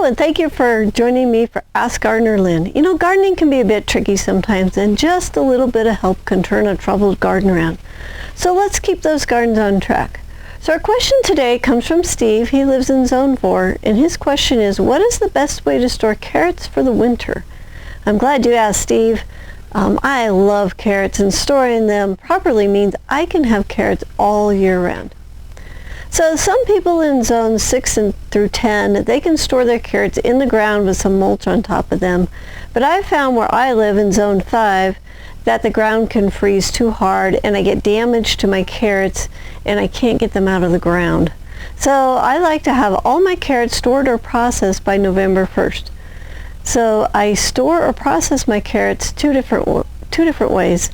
and thank you for joining me for Ask Gardener Lynn. You know, gardening can be a bit tricky sometimes, and just a little bit of help can turn a troubled garden around. So let's keep those gardens on track. So our question today comes from Steve. He lives in Zone 4, and his question is, what is the best way to store carrots for the winter? I'm glad you asked, Steve. I love carrots, and storing them properly means I can have carrots all year round. So some people in zones 6 through 10, they can store their carrots in the ground with some mulch on top of them. But I've found where I live in zone 5 that the ground can freeze too hard and I get damage to my carrots and I can't get them out of the ground. So I like to have all my carrots stored or processed by November 1st. So I store or process my carrots two different ways.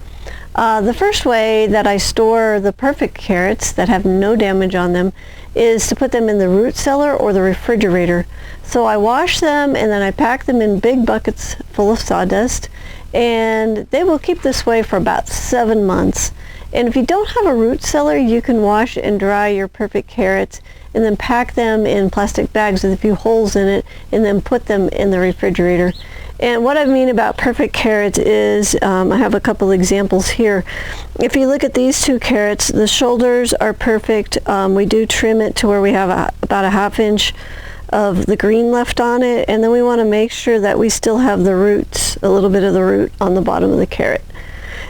The first way that I store the perfect carrots that have no damage on them is to put them in the root cellar or the refrigerator. So I wash them and then I pack them in big buckets full of sawdust, and they will keep this way for about 7 months. And if you don't have a root cellar, you can wash and dry your perfect carrots and then pack them in plastic bags with a few holes in it and then put them in the refrigerator. And what I mean about perfect carrots is, I have a couple examples here. If you look at these two carrots, the shoulders are perfect. We do trim it to where we have about a ½ inch of the green left on it, and then we want to make sure that we still have the roots, a little bit of the root on the bottom of the carrot.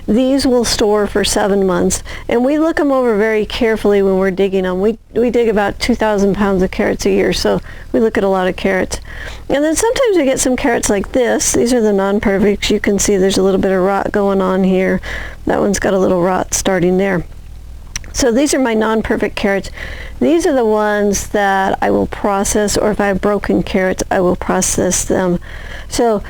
These will store for 7 months, and we look them over very carefully when we're digging them. We dig about 2,000 pounds of carrots a year, so we look at a lot of carrots. And then sometimes we get some carrots like this. These are the non-perfects. You can see there's a little bit of rot going on here. That one's got a little rot starting there. So these are my non-perfect carrots. These are the ones that I will process, or if I have broken carrots, I will process them. So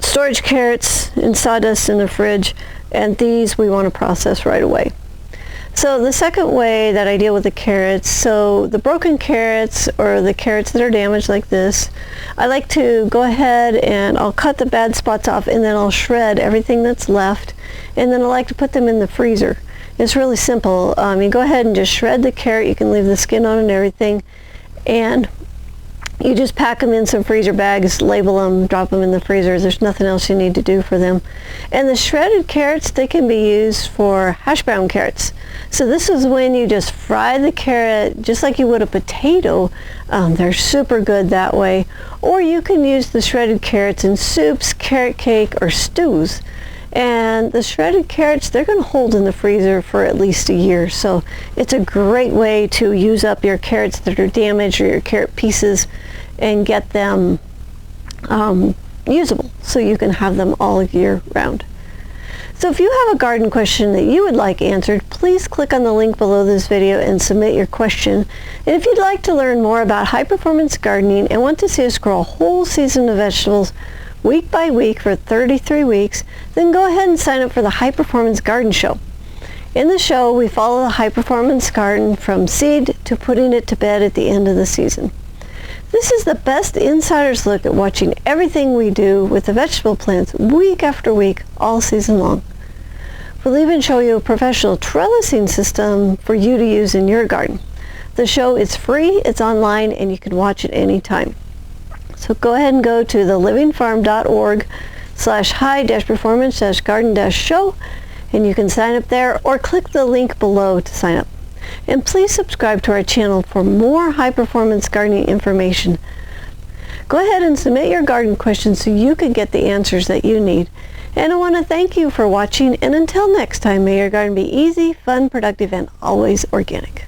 storage carrots in sawdust in the fridge, and these we want to process right away. So the second way that I deal with the carrots, so the broken carrots or the carrots that are damaged like this, I like to go ahead and I'll cut the bad spots off, and then I'll shred everything that's left, and then I like to put them in the freezer. It's really simple. You go ahead and just shred the carrot. You can leave the skin on and everything, and you just pack them in some freezer bags, label them, drop them in the freezer. There's nothing else you need to do for them. And the shredded carrots, they can be used for hash brown carrots. So this is when you just fry the carrot just like you would a potato. They're super good that way. Or you can use the shredded carrots in soups, carrot cake, or stews. And the shredded carrots, they're going to hold in the freezer for at least a year. So it's a great way to use up your carrots that are damaged or your carrot pieces and get them usable so you can have them all year round. So if you have a garden question that you would like answered, please click on the link below this video and submit your question. And if you'd like to learn more about high-performance gardening and want to see us grow a whole season of vegetables week by week for 33 weeks, then go ahead and sign up for the High Performance Garden Show. In the show, we follow the high performance garden from seed to putting it to bed at the end of the season. This is the best insider's look at watching everything we do with the vegetable plants week after week, all season long. We'll even show you a professional trellising system for you to use in your garden. The show is free, it's online, and you can watch it anytime. So go ahead and go to thelivingfarm.org/high-performance-garden-show, and you can sign up there, or click the link below to sign up. And please subscribe to our channel for more high-performance gardening information. Go ahead and submit your garden questions so you can get the answers that you need. And I want to thank you for watching, and until next time, may your garden be easy, fun, productive, and always organic.